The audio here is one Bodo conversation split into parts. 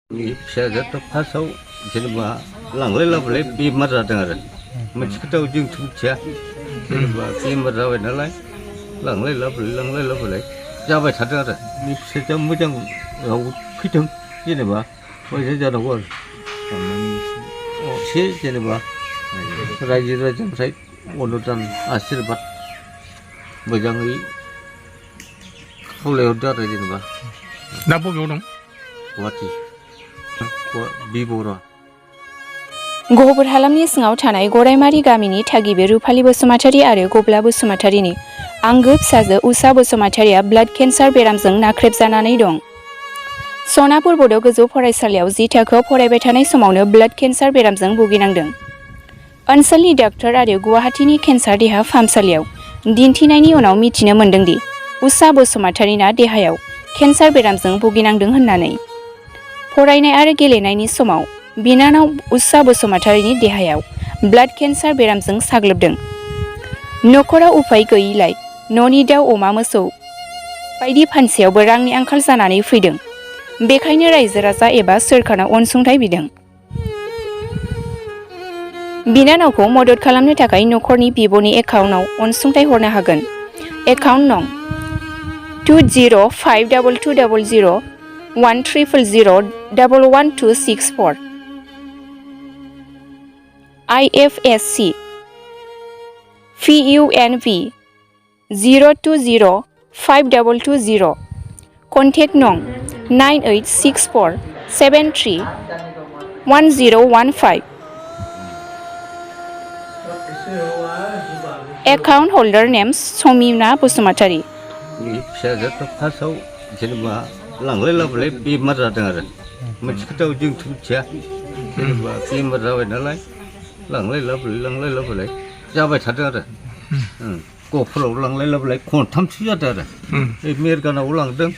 फिसाजोआथ' फार्स्टआव जेनेबा लांलाय लाबोलाय बेमार जादों आरो मोनसे खोथाखौ जोंथ' मिथिया जेनेबा बेमार जाबाय नालाय लांलाय लाबोलाय जाबाय थादों आरो बे फिसाजोआ मोजाङाव फैथों जेनेबा मोजां जानांगौ आरो असे जेनेबा रायजो राजानिफ्राय अनुदान आशिर्बाद मोजाङै खावलायहरदो आरो जेनेबा दा बबेयाव दं? गुवाहाटि बिबरा गहपुर हालामनि सिङाव थानाय गरायमारि गामिनि थागिबि रुफालि बसुमतारी आरो गब्ला बसुमतारीनि आंगो फिसाजो उषा बसुमतारीया ब्लाड केन्सार बेरामजों नाख्रेबजानानै दं। सनापुर बड' गोजौ फरायसालियाव 10 थाखोआव फरायबाय थानाय समावनो ब्लाड केन्सार बेरामजों भुगिनांदों। ओनसोलनि डाक्टर आरो गुवाहाटीनि केन्सार देहा फाहामसालियाव दिन्थिनायनि उनाव मिथिनो मोन्दोंदि उषा बसुमतारीना देहायाव केन्सार बेरामजों भुगिनांदों होननानै। फरायनाय आरो गेलेनायनि समाव बिनानाव उषा बसुमतारीनि देहायाव ब्लाड केन्सार बेरामजों साग्लोबदों। नखराव उफाय गैयैलाय न'नि दाउ अमा मोसौ बायदि फानसेयावबो रांनि आंखाल जानानै फैदों। बेखायनो रायजो राजा एबा सोरखारनाव अनसुंथाइ बिदों। बिनानावखौ मदद खालामनो थाखाय नखरनि बिब'नि एकाउन्टआव अनसुंथाइ हरनो हागोन। एकाउन्ट नं 2052200100011264 IFSC PUNV 02052220 कन्टेक्ट नं 9864731015 एकाउन्ट हल्डार नेम समिना बाउमातारी। फिसाजोआथ' फार्स्टआव जेनेबा लांलाय लाबोलाय बेमार जादों आरो मोनसे खोथाखौ जोंथ' मिथिया जेनेबा बेमार जाबाय नालाय लांलाय लाबोलाय जाबाय थादों आरो गहपुराव लांलाय लाबोलाय खनथामसो जादों आरो बे मेरगानाव लांदों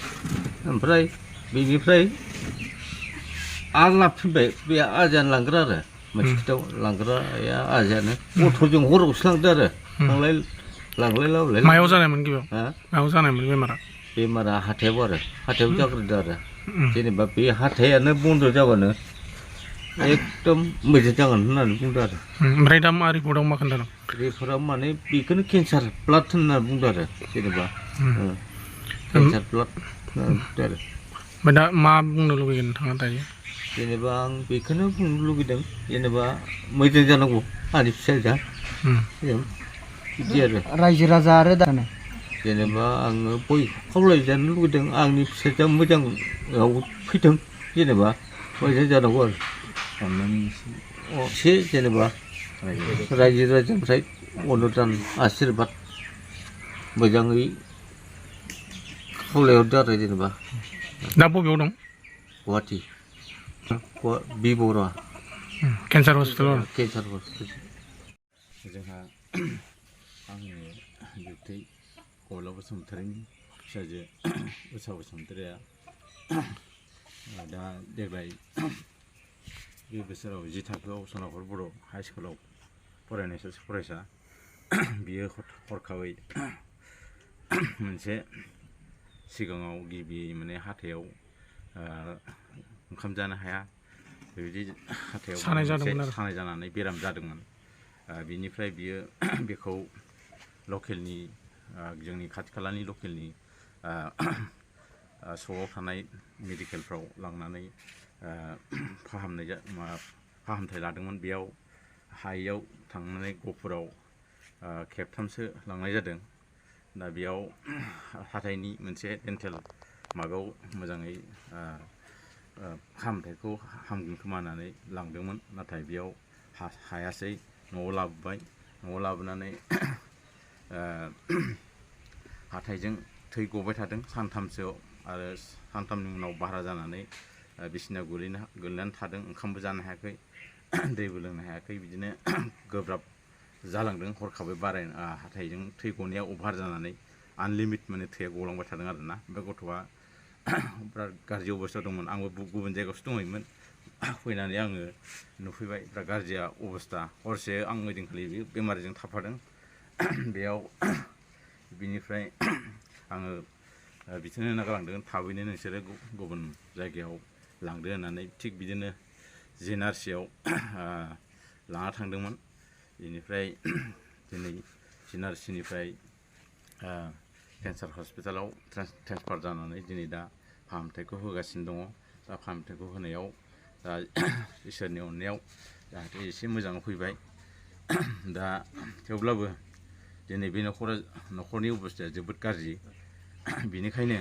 ओमफ्राय बेनिफ्राय आरो लाबोफिनबाय बे आजायानो लांग्रा आरो मोनसे खोथायाव लांग्राया आजायानो अट'जों हरावसो लांदों आरो लांलाय लाबोलाय मायाव जानायमोन गिबियाव? मायाव जानायमोन बेमारा हाथायाव जाग्रोदों आरो जेनेबा बे हाथायानो बन्द जाबानो एकदम मोजां जागोन होननानै बुंदों आरो ओमफ्राय दा मा रिपर्टआव मा खोन्थादों? रिपर्टआव माने बेखौनो केन्सार ब्लाड होनना बुंदों आरो जेनेबा केन्सार ब्लाड बुंदों आरो ओमफ्राय दा मा बुंनो लुबैगोन नोंथाङा दायो? जेनेबा आं बेखौनो बुंनो लुगैदों जेनेबा मोजां जानांगौ आंनि फिसाजोआ बिदि आरो रायजो राजा आरो दानो जेनेबा आङो बयखौ खावलायजानो लुगैदों आंनि फिसाजोआ मोजाङाव फैथों जेनेबा मोजां जानांगौ आरो असे जेनेबा रायजो राजानिफ्राय अनुदान आशिर्बाद मोजाङै खावलायहरदो आरो जेनेबा दा बबेयाव दं? गुवाहाटि बिबरा केन्सार हस्पिटालाव जोंहा आंनि बिबथै गब्ला बसुमतारीनि फिसाजो उषा बसुमतारीया दा देग्लाय बे बोसोराव 10 थाखोआव सनापुर बर' हाइ स्कुलाव फरायनाय सासे फरायसा बियो हरखाबै मोनसे सिगाङाव गिबि माने हाथायाव ओंखाम जानो हाया बेबायदि हाथायाव सानाय जानानै बेराम जादोंमोन। बिनिफ्राय बियो बेखौ लकेलनि जोंनि खाथि खालानि लकेलनि स'आव थानाय मेडिकेलफ्राव लांनानै फाहामथाय लादोंमोन। बेयाव हायैयाव थांनानै गहपुराव खेबथामसो लांनाय जादों। दा बेयाव हाथाइनि मोनसे डेन्टेल माबायाव मोजाङै फाहामथायखौ हामगोन खोमा होननानै लांदोंमोन, नाथाय बेयाव हायासै। न'आव लाबोबाय, न'आव लाबोनानै हाथाइजों थै गबाय थादों सानथामसोआव, आरो सानथामनि उनाव बारा जानानै बिसिनायाव गोलैनानै थादों। ओंखामबो जानो हायाखै, दैबो लोंनो हायाखै, बिदिनो गोब्राब जालांदों। हरखाबै हाथाइजों थै गनाया अभार जानानै आनलिमिट माने थैया गलांबाय थादों आरोना। बे गथ'आ बिराद गाज्रि अबस्थायाव दंमोन। आंबो गुबुन जायगायावसो दंहैयोमोन, फैनानै आङो नुफैबाय बिराद गाज्रि अबस्था। हरसे आं ओइदिनखालि बेमारिजों थाफादों बेयाव। बिनिफ्राय आङो बिथोन होना गालांदों थाबैनो नोंसोरो गुबुन जायगायाव लांदो होननानै थिग बिदिनो जिएनआरसियाव लाना थांदोंमोन। बेनिफ्राय दिनै जिएनआरसिनिफ्राय केन्सार हस्पिटालाव ट्रेन्सफार जानानै दिनै दा फाहामथायखौ होगासिनो दङ। दा फाहामथायखौ होनायाव दा इसोरनि अननायाव जाहाथे एसे मोजाङाव फैबाय। दा थेवब्लाबो दिनै बे न'खरनि अबस्थाया जोबोद गाज्रि। बेनिखायनो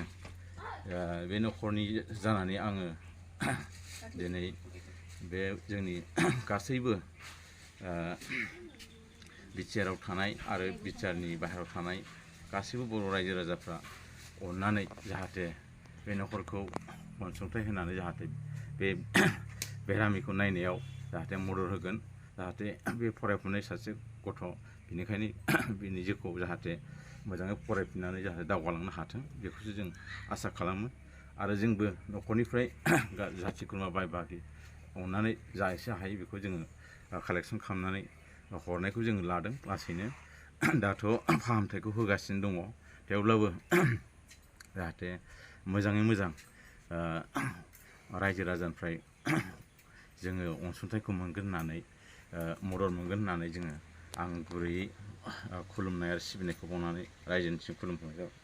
बे न'खरनि जानानै आङो दिनै बे जोंनि गासैबो बिटिआरआव थानाय आरो बिटिआरनि बाहेरायाव थानाय गासैबो बर' रायजो राजाफ्रा अननानै जाहाथे बे न'खरखौ अनसुंथाइ होनानै जाहाथे बे बेरामिखौ नायनायाव जाहाथे मदद होगोन। जाहाथे बे फरायफुनाय सासे गथ' बेनिखायनो बिनि जिउखौ जाहाथे मोजाङै फरायफिननानै जाहाथे दावगालांनो हाथों बेखौसो जों आसा खालामो। आरो जोंबो न'खरनिफ्राय जाथि खुरमा बाय बाहागि अननानै जा एसे हायो बेखौ जोङो कालेक्सन खालामनानै हरनायखौ जोङो लादों लासैनो। दाथ' फाहामथायखौ होगासिनो दङ। थेवब्लाबो जाहाथे मोजाङै मोजां रायजो राजानिफ्राय जोङो अनसुंथाइखौ मोनगोन होननानै मदद मोनगोन होननानै आं गुरैयै खुलुमनाय आरो सिबिनायखौ बावनानै रायजोनिसिम खुलुमनाय जाबाय।